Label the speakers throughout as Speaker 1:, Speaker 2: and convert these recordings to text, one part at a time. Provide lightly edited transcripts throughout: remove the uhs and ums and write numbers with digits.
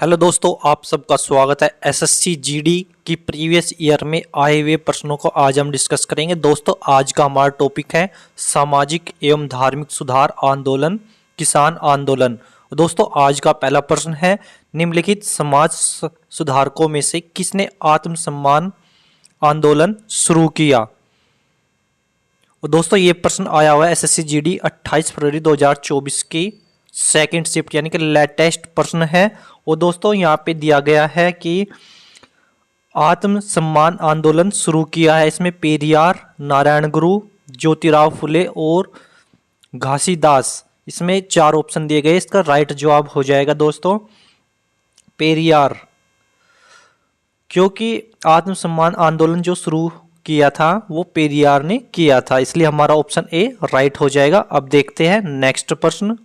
Speaker 1: Hello दोस्तों, आप सबका स्वागत है एसएससी जीडी की प्रीवियस ईयर में आए हुए प्रश्नों को आज हम डिस्कस करेंगे। दोस्तों, आज का हमारा टॉपिक है सामाजिक एवं धार्मिक सुधार आंदोलन, किसान आंदोलन। दोस्तों, आज का पहला प्रश्न है, निम्नलिखित समाज सुधारकों में से किसने आत्मसम्मान आंदोलन शुरू किया। दोस्तों, ये प्रश्न आया हुआ है एसएससी जीडी 28 फरवरी 2024 की सेकंड शिफ्ट यानी कि लेटेस्ट प्रश्न है। और दोस्तों, यहाँ पे दिया गया है कि आत्म सम्मान आंदोलन शुरू किया है। इसमें पेरियार, नारायण गुरु, ज्योतिराव फुले और घासीदास, इसमें चार ऑप्शन दिए गए। इसका राइट जवाब हो जाएगा दोस्तों पेरियार, क्योंकि आत्म सम्मान आंदोलन जो शुरू किया था वो पेरियार ने किया था, इसलिए हमारा ऑप्शन ए राइट हो जाएगा। अब देखते हैं नेक्स्ट प्रश्न।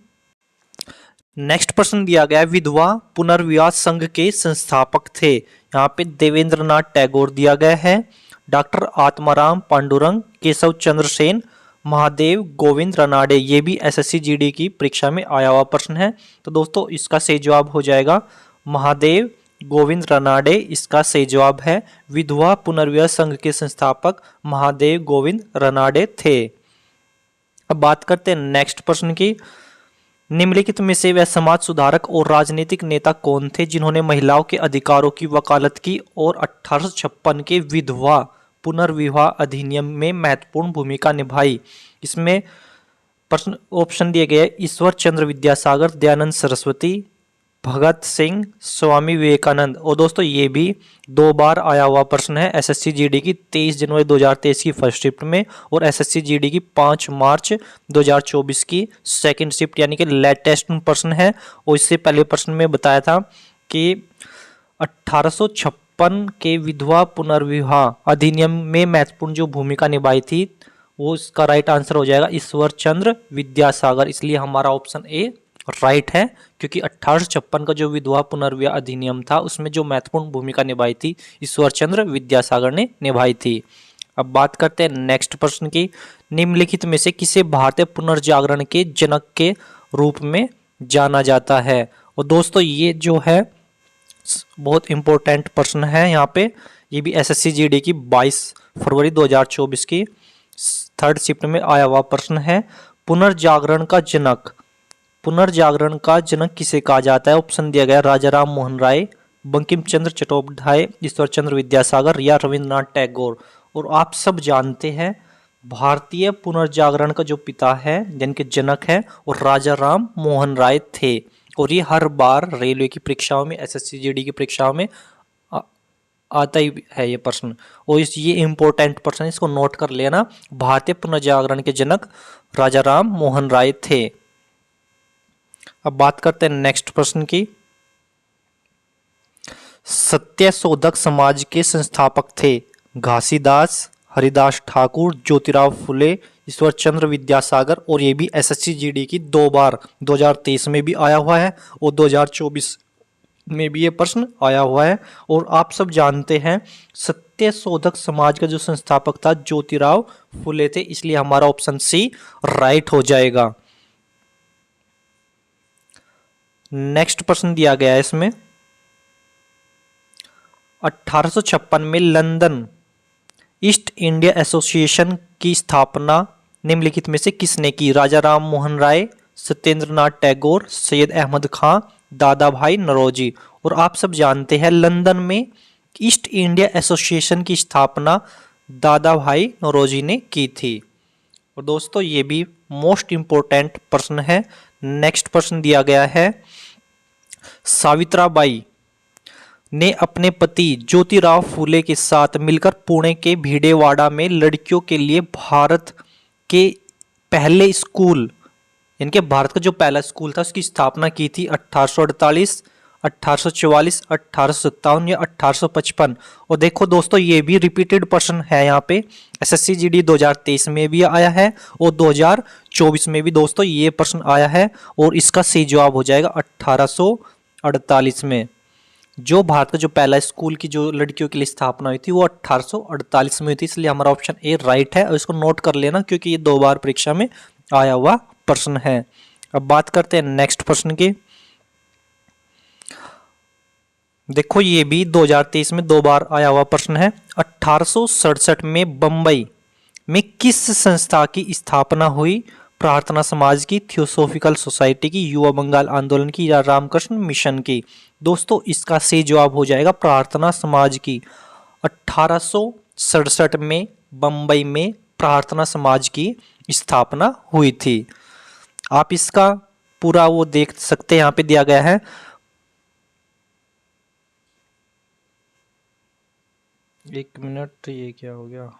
Speaker 1: नेक्स्ट प्रश्न दिया गया है, विधवा पुनर्विवाह संघ के संस्थापक थे। यहाँ पे देवेंद्रनाथ टैगोर दिया गया है, डॉक्टर आत्माराम पांडुरंग, केशव चंद्र सेन, महादेव गोविंद रानडे। ये भी एसएससी जीडी की परीक्षा में आया हुआ प्रश्न है। तो दोस्तों, इसका सही जवाब हो जाएगा महादेव गोविंद रानडे। इसका सही जवाब है। विधवा पुनर्विवाह संघ के संस्थापक महादेव गोविंद रानडे थे। अब बात करते हैं नेक्स्ट प्रश्न की। निम्नलिखित में से वह समाज सुधारक और राजनीतिक नेता कौन थे जिन्होंने महिलाओं के अधिकारों की वकालत की और 1856 के विधवा पुनर्विवाह अधिनियम में महत्वपूर्ण भूमिका निभाई। इसमें प्रश्न ऑप्शन दिए गए, ईश्वर चंद्र विद्यासागर, दयानंद सरस्वती, भगत सिंह, स्वामी विवेकानंद। और दोस्तों, ये भी दो बार आया हुआ प्रश्न है एसएससी जीडी की 23 जनवरी 2023 की फर्स्ट शिफ्ट में और एसएससी जीडी की 5 मार्च 2024 की सेकंड शिफ्ट यानी कि लेटेस्ट प्रश्न है। और इससे पहले प्रश्न में बताया था कि 1856 के विधवा पुनर्विवाह अधिनियम में महत्वपूर्ण जो भूमिका निभाई थी वो इसका राइट आंसर हो जाएगा ईश्वर चंद्र विद्यासागर। इसलिए हमारा ऑप्शन ए राइट है, क्योंकि 1856 का जो विधवा पुनर्विवाह अधिनियम था उसमें जो महत्वपूर्ण भूमिका निभाई थी ईश्वर चंद्र विद्यासागर ने निभाई थी। अब बात करते हैं नेक्स्ट प्रश्न की। निम्नलिखित में से किसे भारतीय पुनर्जागरण के जनक के रूप में जाना जाता है। और दोस्तों, ये जो है बहुत इंपॉर्टेंट प्रश्न है। यहाँ पे ये भी एसएससी जीडी की 22 फरवरी 2024 की थर्ड शिफ्ट में आया हुआ प्रश्न है। पुनर्जागरण का जनक किसे कहा जाता है। ऑप्शन दिया गया, राजा राम मोहन राय, बंकिम चंद्र चट्टोपाध्याय, ईश्वर चंद्र विद्यासागर या रविंद्रनाथ टैगोर। और आप सब जानते हैं भारतीय पुनर्जागरण का जो पिता है जिनके जनक है और राजा राम मोहन राय थे। और ये हर बार रेलवे की परीक्षाओं में, एसएससी जीडी की परीक्षाओं में आता ही है ये प्रश्न। और ये इंपॉर्टेंट प्रश्न, इसको नोट कर लेना। भारतीय पुनर्जागरण के जनक राजा राम मोहन राय थे। अब बात करते हैं नेक्स्ट प्रश्न की। सत्यशोधक समाज के संस्थापक थे घासीदास, हरिदास ठाकुर, ज्योतिराव फुले, ईश्वर चंद्र विद्यासागर। और ये भी एसएससी जीडी की दो बार 2023 में भी आया हुआ है और 2024 में भी ये प्रश्न आया हुआ है। और आप सब जानते हैं सत्यशोधक समाज का जो संस्थापक था ज्योतिराव फुले थे, इसलिए हमारा ऑप्शन सी राइट हो जाएगा। नेक्स्ट प्रश्न दिया गया है इसमें, 1856 में लंदन ईस्ट इंडिया एसोसिएशन की स्थापना निम्नलिखित में से किसने की। राजा राम मोहन राय, सत्येंद्रनाथ टैगोर, सैयद अहमद खां, दादा भाई नौरोजी। और आप सब जानते हैं लंदन में ईस्ट इंडिया एसोसिएशन की स्थापना दादा भाई नौरोजी ने की थी। और दोस्तों, ये भी मोस्ट इंपोर्टेंट प्रश्न है। नेक्स्ट प्रश्न दिया गया है, सावित्राबाई ने अपने पति ज्योतिराव फूले के साथ मिलकर पुणे के भिडेवाड़ा में लड़कियों के लिए भारत के पहले स्कूल, इनके भारत का जो पहला स्कूल था उसकी स्थापना की थी 1848, 1844, 1857 या 1855। और देखो दोस्तों, ये भी रिपीटेड प्रश्न है यहाँ पे। एसएससी जीडी 2023 में भी आया है और 2024 में भी दोस्तों ये प्रश्न आया है। और इसका सही जवाब हो जाएगा 1848 में। जो भारत का जो पहला स्कूल की जो लड़कियों के लिए स्थापना हुई थी वो 1848 में हुई थी, इसलिए हमारा ऑप्शन ए राइट है। और इसको नोट कर लेना, क्योंकि ये दो बार परीक्षा में आया हुआ प्रश्न है। अब बात करते हैं नेक्स्ट प्रश्न की। देखो ये भी 2023 में 2 बार आया हुआ प्रश्न है। 1867 में बंबई में किस संस्था की स्थापना हुई? प्रार्थना समाज की, थियोसॉफिकल सोसाइटी की, युवा बंगाल आंदोलन की या रामकृष्ण मिशन की? दोस्तों इसका सही जवाब हो जाएगा प्रार्थना समाज की। 1867 में बंबई में प्रार्थना समाज की स्थापना हुई थी। आप इसका पूरा वो देख सकते हैं, यहाँ पे दिया गया है। एक मिनट, ये क्या हो गया?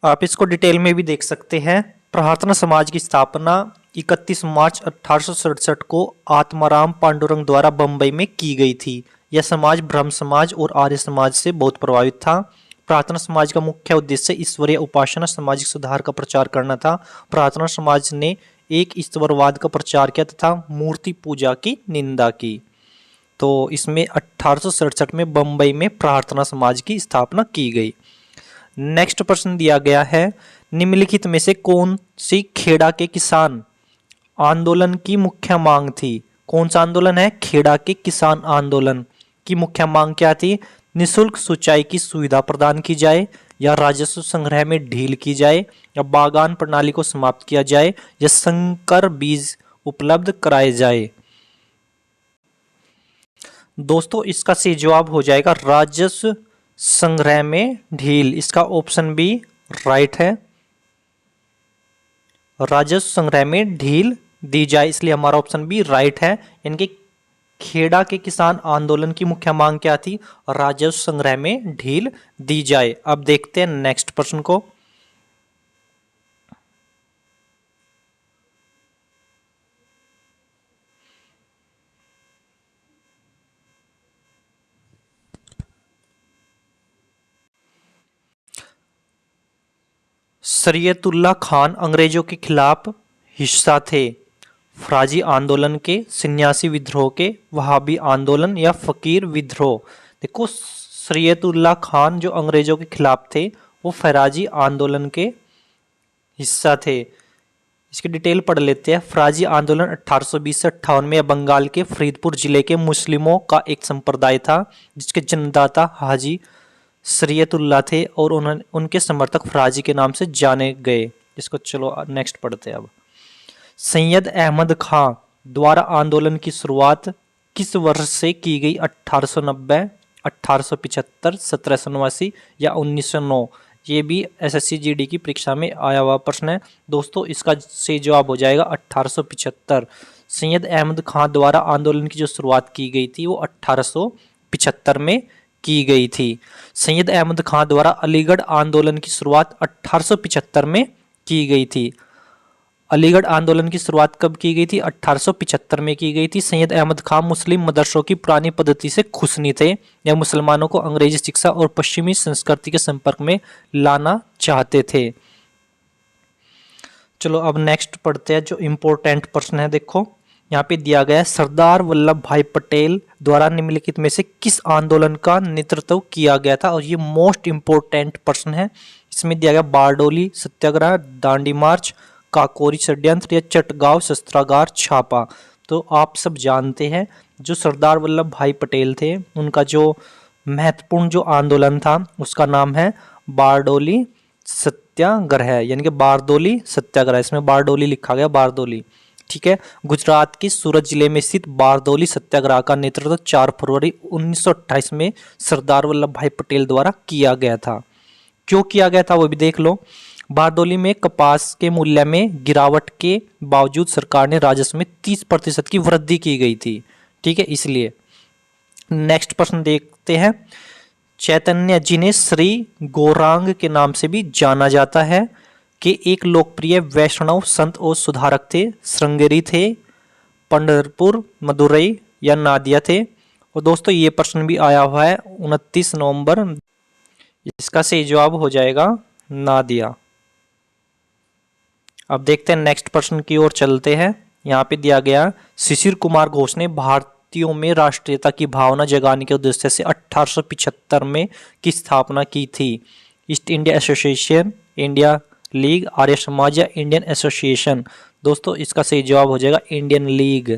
Speaker 1: आप इसको डिटेल में भी देख सकते हैं। प्रार्थना समाज की स्थापना 31 मार्च 1867 को आत्माराम पांडुरंग द्वारा बंबई में की गई थी। यह समाज ब्रह्म समाज और आर्य समाज से बहुत प्रभावित था। प्रार्थना समाज का मुख्य उद्देश्य ईश्वरीय उपासना, सामाजिक सुधार का प्रचार करना था। प्रार्थना समाज ने एक ईश्वरवाद का प्रचार किया तथा मूर्ति पूजा की निंदा की। तो इसमें 1867 में बंबई में प्रार्थना समाज की स्थापना की गई। नेक्स्ट प्रश्न दिया गया है, निम्नलिखित में से कौन सी खेड़ा के किसान आंदोलन की मुख्य मांग थी? कौन सा आंदोलन है? खेड़ा के किसान आंदोलन की मुख्य मांग क्या थी? निःशुल्क सिंचाई की सुविधा प्रदान की जाए, या राजस्व संग्रह में ढील की जाए, या बागान प्रणाली को समाप्त किया जाए, या संकर बीज उपलब्ध कराए जाए? दोस्तों इसका सही जवाब हो जाएगा राजस्व संग्रह में ढील। इसका ऑप्शन बी राइट है, राजस्व संग्रह में ढील दी जाए, इसलिए हमारा ऑप्शन बी राइट है। इनके खेड़ा के किसान आंदोलन की मुख्य मांग क्या थी? राजस्व संग्रह में ढील दी जाए। अब देखते हैं नेक्स्ट प्रश्न को। शरीयतुल्लाह खान अंग्रेजों के खिलाफ हिस्सा थे फराजी आंदोलन के, सन्यासी विद्रोह के, वहाबी आंदोलन या फकीर विद्रोह? देखो शरीयतुल्लाह खान जो अंग्रेजों के खिलाफ थे वो फराजी आंदोलन के हिस्सा थे। इसकी डिटेल पढ़ लेते हैं। फराजी आंदोलन 1820 से 58 में बंगाल के फरीदपुर जिले के मुस्लिमों का एक संप्रदाय था जिसके जन्मदाता हाजी शरीयतुल्लाह थे और उन्होंने उनके समर्थक फराजी के नाम से जाने गए। इसको चलो नेक्स्ट पढ़ते हैं। अब सैयद अहमद खां द्वारा आंदोलन की शुरुआत किस वर्ष से की गई? 1890, 1875, 1789 या 1909? ये भी एसएससी जीडी की परीक्षा में आया हुआ प्रश्न है। दोस्तों इसका सही जवाब हो जाएगा 1875। सैयद अहमद खां द्वारा आंदोलन की जो शुरुआत की गई थी वो 1875 में की गई थी। सैयद अहमद खां द्वारा अलीगढ़ आंदोलन की शुरुआत 1875 में की गई थी। अलीगढ़ आंदोलन की शुरुआत कब की गई थी? 1875 में की गई थी। सैयद अहमद खान मुस्लिम मदरसों की पुरानी पद्धति से खुश नहीं थे। यह मुसलमानों को अंग्रेजी शिक्षा और पश्चिमी संस्कृति के संपर्क में लाना चाहते थे। चलो अब नेक्स्ट पढ़ते हैं जो इम्पोर्टेंट प्रश्न है। देखो यहाँ पे दिया गया है, सरदार वल्लभ भाई पटेल द्वारा निम्नलिखित में से किस आंदोलन का नेतृत्व किया गया था? और ये मोस्ट इम्पोर्टेंट प्रश्न है। इसमें दिया गया बारडोली सत्याग्रह, दांडी मार्च, काकोरी षड्यंत्र या चटगांव शस्त्रागार छापा? तो आप सब जानते हैं जो सरदार वल्लभ भाई पटेल थे उनका जो महत्वपूर्ण जो आंदोलन था उसका नाम है बारडोली सत्याग्रह, यानी कि बारदोली सत्याग्रह। इसमें बारडोली लिखा गया, बारदोली, ठीक है। गुजरात के सूरत जिले में स्थित बारदोली सत्याग्रह का नेतृत्व 4 फरवरी 1928 में सरदार वल्लभ भाई पटेल द्वारा किया गया था। क्यों किया गया था वो भी देख लो। बारदोली में कपास के मूल्य में गिरावट के बावजूद सरकार ने राजस्व में 30% की वृद्धि की गई थी, ठीक है, इसलिए। नेक्स्ट प्रश्न देखते हैं। चैतन्य जिन्हें श्री गौरांग के नाम से भी जाना जाता है कि एक लोकप्रिय वैष्णव संत और सुधारक थे, श्रृंगेरी थे, पंढरपुर, मदुरई या नादिया थे? और दोस्तों ये प्रश्न भी आया हुआ है 29 नवंबर। इसका सही जवाब हो जाएगा नादिया। अब देखते हैं नेक्स्ट प्रश्न की ओर चलते हैं। यहाँ पे दिया गया, शिशिर कुमार घोष ने भारतीयों में राष्ट्रीयता की भावना जगाने के उद्देश्य से 1875 में की स्थापना की थी? East India Association, India League, Arya Samaj या इंडियन एसोसिएशन? दोस्तों इसका सही जवाब हो जाएगा इंडियन लीग।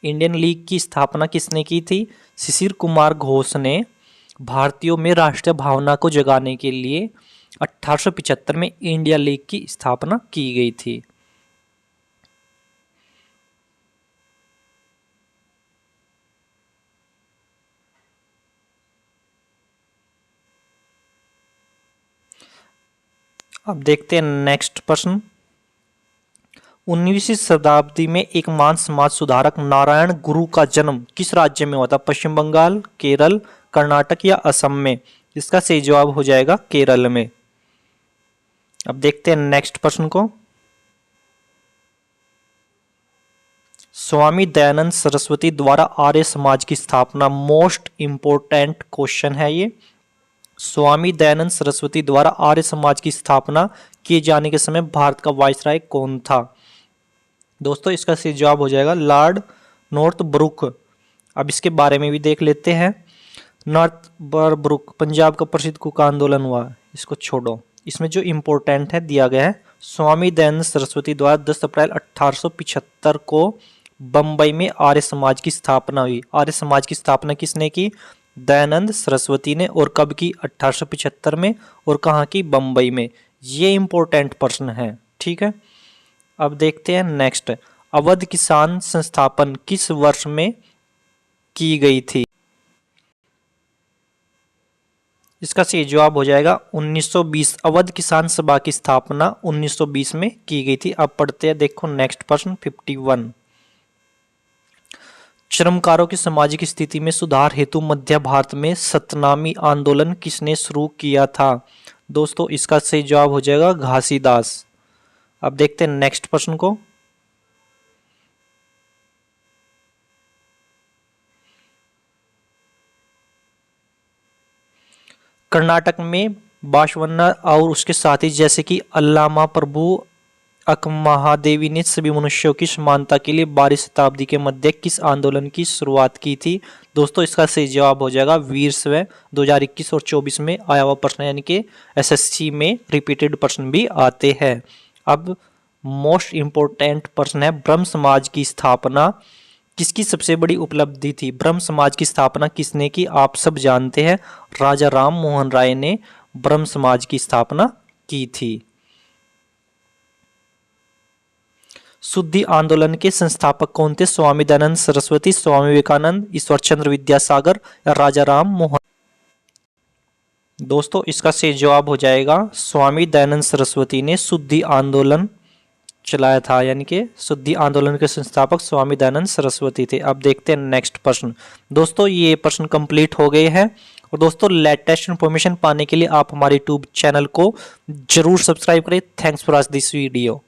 Speaker 1: इंडियन लीग की स्थापना किसने की थी? शिशिर कुमार घोष ने भारतीयों में राष्ट्रीय भावना को जगाने के लिए 1875 में इंडिया लीग की स्थापना की गई थी। अब देखते हैं नेक्स्ट प्रश्न। 19वीं शताब्दी में एक महान समाज सुधारक नारायण गुरु का जन्म किस राज्य में हुआ था? पश्चिम बंगाल, केरल, कर्नाटक या असम में? इसका सही जवाब हो जाएगा केरल में। अब देखते हैं नेक्स्ट प्रश्न को। स्वामी दयानंद सरस्वती द्वारा आर्य समाज की स्थापना, मोस्ट इंपोर्टेंट क्वेश्चन है ये। स्वामी दयानंद सरस्वती द्वारा आर्य समाज की स्थापना किए जाने के समय भारत का वायसराय कौन था? दोस्तों इसका सही जवाब हो जाएगा लॉर्ड नॉर्थब्रुक। अब इसके बारे में भी देख लेते हैं। नॉर्थब्रुक पंजाब का प्रसिद्ध कुक आंदोलन हुआ, इसको छोड़ो। इसमें जो इम्पोर्टेंट है दिया गया है, स्वामी दयानंद सरस्वती द्वारा 10 अप्रैल 1875 को बंबई में आर्य समाज की स्थापना हुई। आर्य समाज की स्थापना किसने की? दयानंद सरस्वती ने। और कब की? 1875 में। और कहाँ की? बंबई में। ये इंपॉर्टेंट प्रश्न है, ठीक है। अब देखते हैं नेक्स्ट। अवध किसान संस्थापन किस वर्ष में की गई थी? इसका सही जवाब हो जाएगा 1920। अवध किसान सभा की स्थापना 1920 में की गई थी। अब पढ़ते हैं, देखो नेक्स्ट प्रश्न 51। श्रमकारों की सामाजिक स्थिति में सुधार हेतु मध्य भारत में सतनामी आंदोलन किसने शुरू किया था? दोस्तों इसका सही जवाब हो जाएगा घासीदास। अब देखते हैं नेक्स्ट प्रश्न को। कर्नाटक में बाशवन्ना और उसके साथी जैसे कि अल्लामा प्रभु अकमहादेवी ने सभी मनुष्यों की समानता के लिए 12वीं शताब्दी के मध्य किस आंदोलन की शुरुआत की थी? दोस्तों इसका सही जवाब हो जाएगा वीर स्वै। 2021 और 24 में आया हुआ प्रश्न, यानी कि एसएससी में रिपीटेड प्रश्न भी आते हैं। अब मोस्ट इंपोर्टेंट प्रश्न है, ब्रह्म समाज की स्थापना किसकी सबसे बड़ी उपलब्धि थी? ब्रह्म समाज की स्थापना किसने की? आप सब जानते हैं, राजा राम मोहन राय ने ब्रह्म समाज की स्थापना की थी। शुद्धि आंदोलन के संस्थापक कौन थे? स्वामी दयानंद सरस्वती, स्वामी विवेकानंद, ईश्वर चंद्र विद्यासागर या राजा राम मोहन? दोस्तों इसका सही जवाब हो जाएगा स्वामी दयानंद सरस्वती ने शुद्धि आंदोलन चलाया था, यानी कि शुद्धि आंदोलन के संस्थापक स्वामी दयानंद सरस्वती थे। अब देखते हैं नेक्स्ट प्रश्न। दोस्तों ये प्रश्न कंप्लीट हो गए हैं। और दोस्तों लेटेस्ट इन्फॉर्मेशन पाने के लिए आप हमारे यूट्यूब चैनल को जरूर सब्सक्राइब करें। Thanks for watching this video.